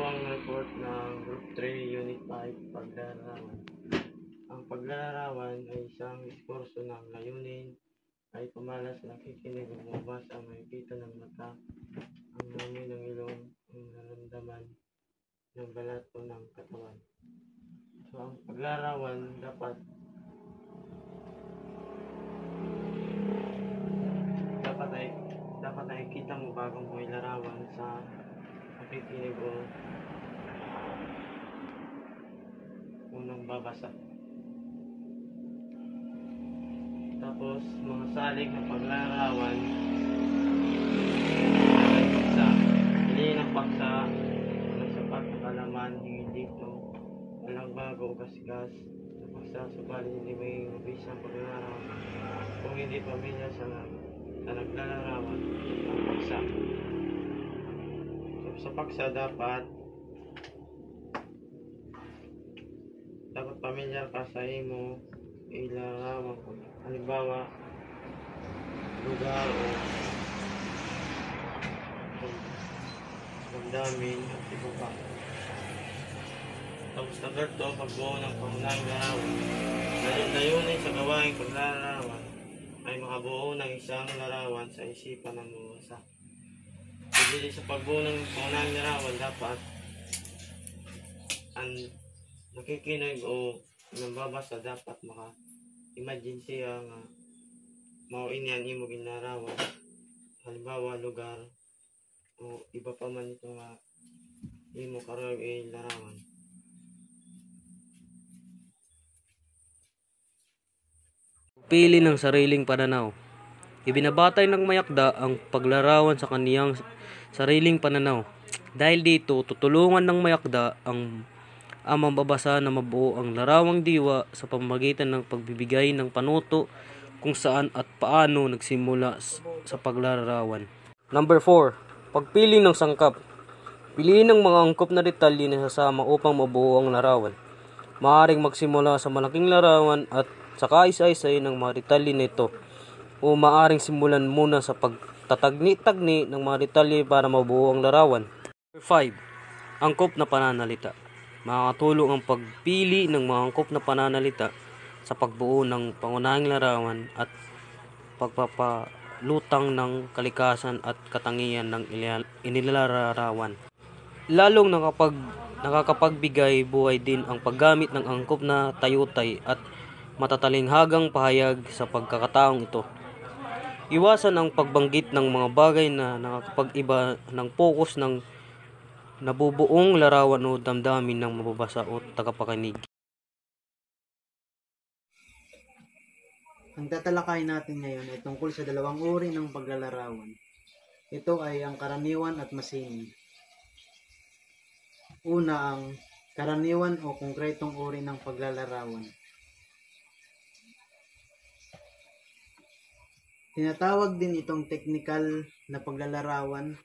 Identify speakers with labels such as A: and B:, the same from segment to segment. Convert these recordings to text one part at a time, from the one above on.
A: ang report ng Group 3, Unit 5, Paglalarawan. Ang paglalarawan ay isang diskurso ng layunin ay pumalas na kikinig o mabasa ang makikita ng mata, ang namin ng ilong, ang naramdaman ng balat o ng katawan. So, ang paglalarawan dapat ay kita mo bago mo ilarawan sa nakikinig o unang babasa. Tapos, mga salig ng paglalarawan ay paksa. Hindi ng paksa ng sapat na kalaman, hingin dito, walang bago o kasgas na paksa, subalit hindi may mabisa ang paglalarawan kung hindi pamilya sa naglalarawan ang paksa. So, sa paksa dapat pamilyar ka sa imo ilarawan ko. Halimbawa, lugar o damdamin at iba pa. Tapos number 2, pagbuo ng pangunahing larawan. Layunin sa gawaing paglalarawan ay makabuo ng isang larawan sa isipan ng mabasa. Hindi sa pagbuo ng pangunahing larawan, dapat ang nakikinig o nambabasa dapat maka-imagine siya nga mauin yan imo ginarawan. Halimbawa, lugar o iba pa man ito nga imo karoon ay larawan.
B: Pili ng sariling pananaw. Ibinabatay ng mayakda ang paglarawan sa kaniyang sariling pananaw. Dahil dito, tutulungan ng mayakda ang mambabasa na mabuo ang larawang diwa sa pamamagitan ng pagbibigay ng panuto kung saan at paano nagsimula sa paglalarawan. Number 4. Pagpili ng sangkap. Piliin ng mga angkop na detalye na sasama upang mabuo ang larawan. Maaaring magsimula sa malaking larawan at saka isa-isay ng mga detalye nito, o maaaring simulan muna sa pagtatagni-tagni ng mga detalye para mabuo ang larawan. Number 5. Angkop na pananalita. Makakatulong ang pagpili ng mga angkop na pananalita sa pagbuo ng pangunahing larawan at pagpapalutang ng kalikasan at katangian ng inilalarawan. Lalong nakakapagbigay buhay din ang paggamit ng angkop na tayutay at matatalinghagang pahayag sa pagkakataong ito. Iwasan ang pagbanggit ng mga bagay na nakakapag-iba ng focus ng nabubuong larawan o damdamin ng mababasa o tagapakinig.
C: Ang tatalakayin natin ngayon ay tungkol sa dalawang uri ng paglalarawan. Ito ay ang karaniwan at masining. Una, ang karaniwan o konkretong uri ng paglalarawan. Tinatawag din itong teknikal na paglalarawan.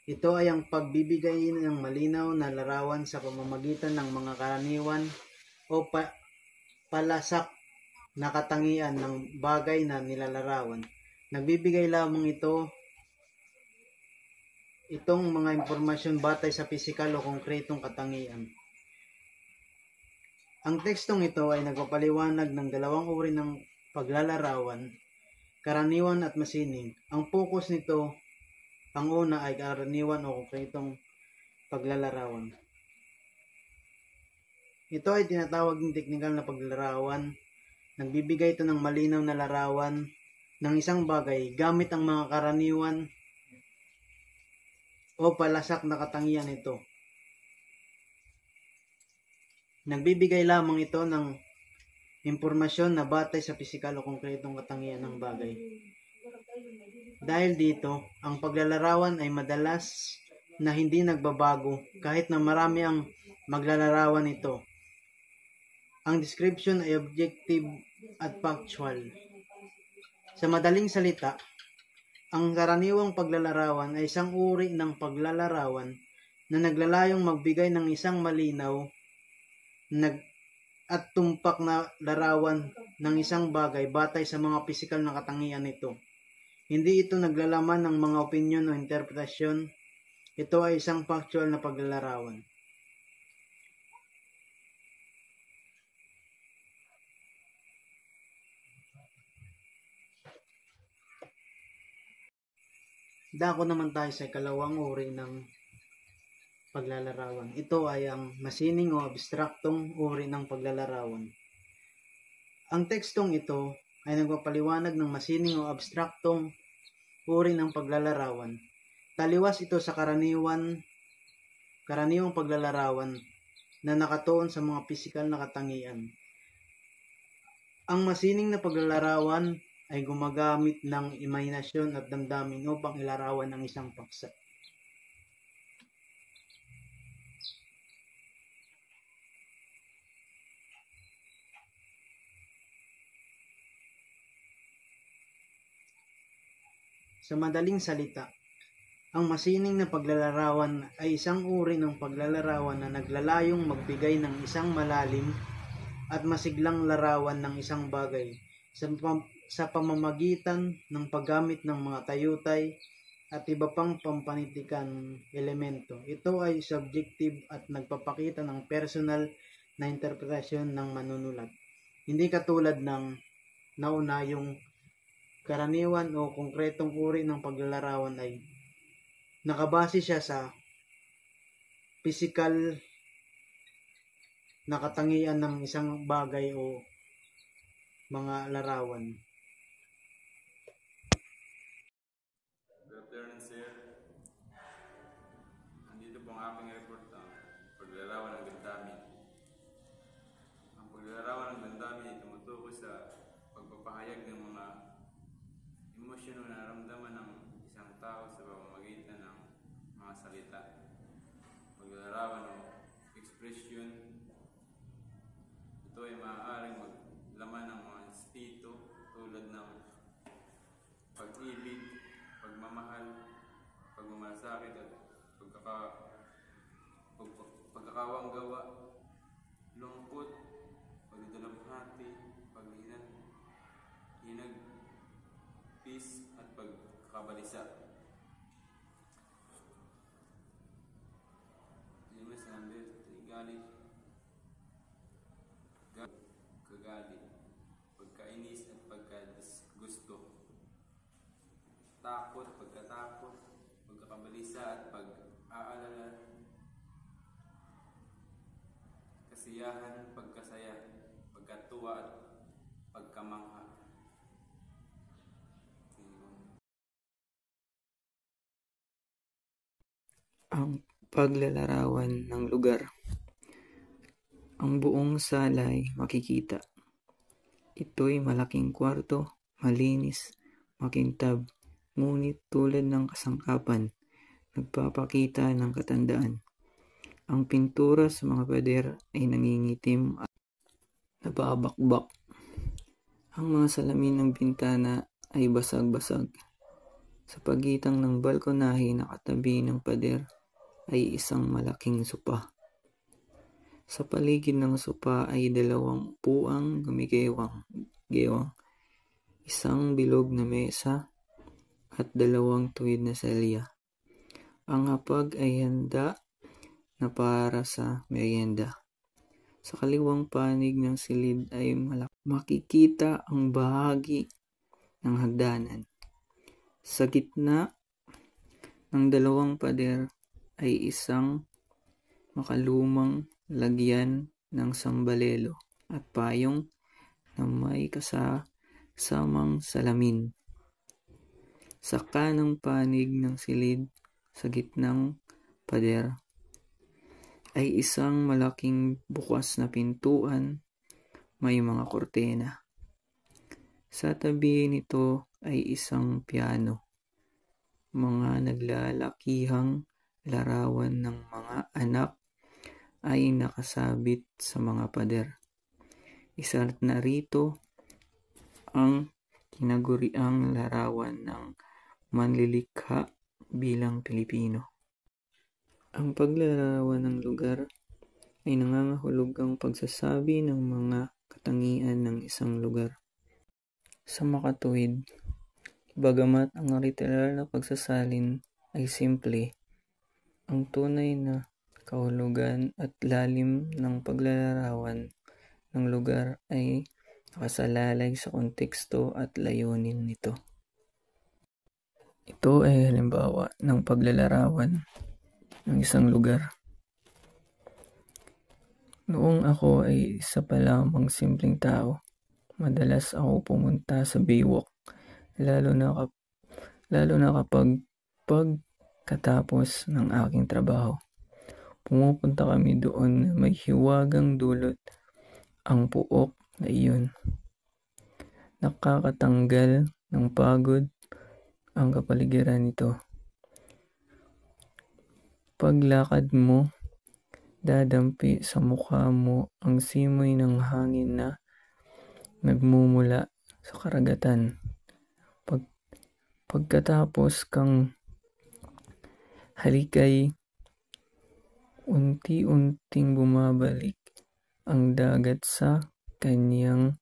C: Ito ay ang pagbibigay ng malinaw na larawan sa pamamagitan ng mga karaniwan o palasak na katangian ng bagay na nilalarawan. Nagbibigay lamang itong mga impormasyon batay sa pisikal o konkretong katangian. Ang tekstong ito ay nagpapaliwanag ng dalawang uri ng paglalarawan, karaniwan at masining. Ang focus nito, ang una ay karaniwan o konkretong paglalarawan. Ito ay tinatawag ng teknikal na paglalarawan. Nagbibigay ito ng malinaw na larawan ng isang bagay gamit ang mga karaniwan o palasak na katangian nito. Nagbibigay lamang ito ng impormasyon na batay sa pisikal o konkretong katangian ng bagay. Dahil dito, ang paglalarawan ay madalas na hindi nagbabago kahit na marami ang maglalarawan nito. Ang description ay objective at factual. Sa madaling salita, ang karaniwang paglalarawan ay isang uri ng paglalarawan na naglalayong magbigay ng isang malinaw at tumpak na larawan ng isang bagay batay sa mga pisikal na katangian nito. Hindi ito naglalaman ng mga opinyon o interpretasyon Ito ay isang factual na paglalarawan. Dako naman tayo sa ikalawang uri ng paglalarawan. Ito ay ang masining o abstraktong uri ng paglalarawan. Ang tekstong ito ay nagpapaliwanag ng masining o abstraktong uri ng paglalarawan. Taliwas ito sa karaniwang paglalarawan na nakatuon sa mga pisikal na katangian. Ang masining na paglalarawan ay gumagamit ng imahinasyon at damdamin upang ilarawan ang isang paksa. Sa madaling salita, ang masining na paglalarawan ay isang uri ng paglalarawan na naglalayong magbigay ng isang malalim at masiglang larawan ng isang bagay sa pamamagitan ng paggamit ng mga tayutay at iba pang pampanitikan elemento. Ito ay subjective at nagpapakita ng personal na interpretasyon ng manunulat. Hindi katulad ng nauna yung karaniwan o konkretong uri ng paglalarawan ay nakabase siya sa pisikal na katangian ng isang bagay o mga larawan.
D: Good afternoon, sir. Nandito po ang aking report ng paglarawan ng damdamin. Ang paglarawan ng damdamin ay tumutukoy sa pagpapahayag ng mga emosyon o nararamdaman ng isang tao sa pamamagitan ng mga salita. Paglarawan o expression, ito ay maaaring maglaman ng mga espiritu tulad ng pag-ibig, pagmamahal, pagmamalasakit at pagkakawang gawa, lungkot, pagdadalamhati, hinagpis at pagkakabalisa. Limas number 3, kagalit, pagkainis at pagkadisgusto, takot, pagkatakot, pagkakabalisa at pag-aalala, kasiyahan, pagkasaya, pagkatuwa at pagkamangha.
E: Ang paglalarawan ng lugar. Ang buong sala ay makikita. Ito'y malaking kwarto, malinis, makintab, ngunit tulad ng kasangkapan, nagpapakita ng katandaan. Ang pintura sa mga pader ay nangingitim at nababakbak. Ang mga salamin ng bintana ay basag-basag. Sa pagitan ng balkonahe na katabi ng pader ay isang malaking sopa. Sa paligid ng sopa ay 2 upuang gumigewang, isang bilog na mesa at 2 tuwid na selya. Ang hapag ay handa na para sa merienda. Sa kaliwang panig ng silid ay makikita ang bahagi ng hagdanan. Sa gitna ng 2 pader ay isang makalumang lagyan ng sambalelo at payong na may kasamang salamin. Sa kanang panig ng silid sa gitnang pader ay isang malaking bukas na pintuan, may mga kortena. Sa tabi nito ay isang piano, mga naglalakihang larawan ng mga anak ay nakasabit sa mga pader. Isa na rito ang tinaguriang larawan ng manlilikha bilang Pilipino. Ang paglalarawan ng lugar ay nangangahulugang pagsasabi ng mga katangian ng isang lugar. Sa makatuwid, bagamat ang literal na pagsasalin ay simple, Ang tunay na kahulugan at lalim ng paglalarawan ng lugar ay nakasalalay sa konteksto at layunin nito. Ito ay halimbawa ng paglalarawan ng isang lugar. Noong ako ay isa pa lamang simpleng tao, madalas ako pumunta sa Baywalk, lalo na kapag pagkatapos ng aking trabaho. Pumupunta kami doon na may hiwagang dulot ang puok na iyon. Nakakatanggal ng pagod ang kapaligiran nito. Paglakad mo, dadampi sa mukha mo ang simoy ng hangin na nagmumula sa karagatan. Pagkatapos kang halikay, unti-unting bumabalik ang dagat sa kanyang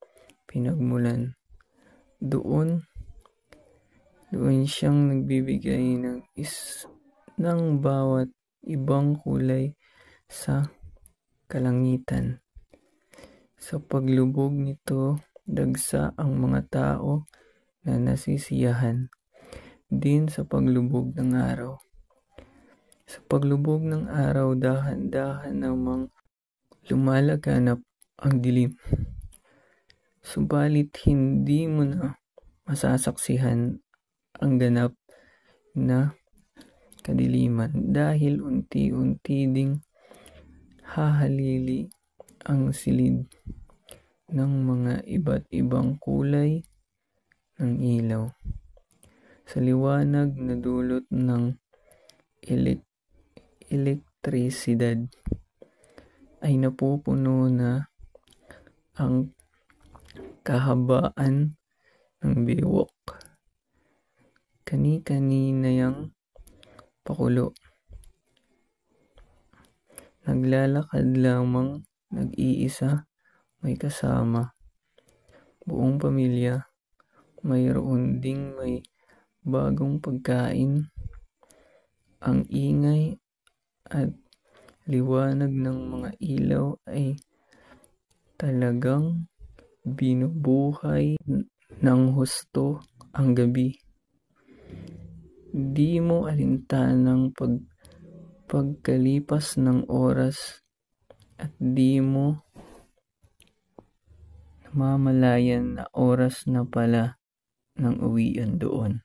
E: pinagmulan. Doon siyang nagbibigay ng bawat ibang kulay sa kalangitan. Sa paglubog nito, dagsa ang mga tao na nasisiyahan din sa paglubog ng araw. Sa paglubog ng araw, dahan-dahan namang lumalaganap ang dilim. Subalit hindi mo na masasaksihan ang ganap na kadiliman dahil unti-unti ding hahalili ang silid ng mga iba't ibang kulay ng ilaw. Sa liwanag na dulot ng elektrisidad ay napupuno na ang kahabaan ng Baywalk. Kani-kanina yang pakulo. Naglalakad lamang nag-iisa, may kasama. Buong pamilya, mayroon ding may bagong pagkain. Ang ingay at liwanag ng mga ilaw ay talagang binubuhay ng husto ang gabi. Di mo alintanang pagkalipas ng oras at di mo namamalayan na oras na pala ng uwian doon.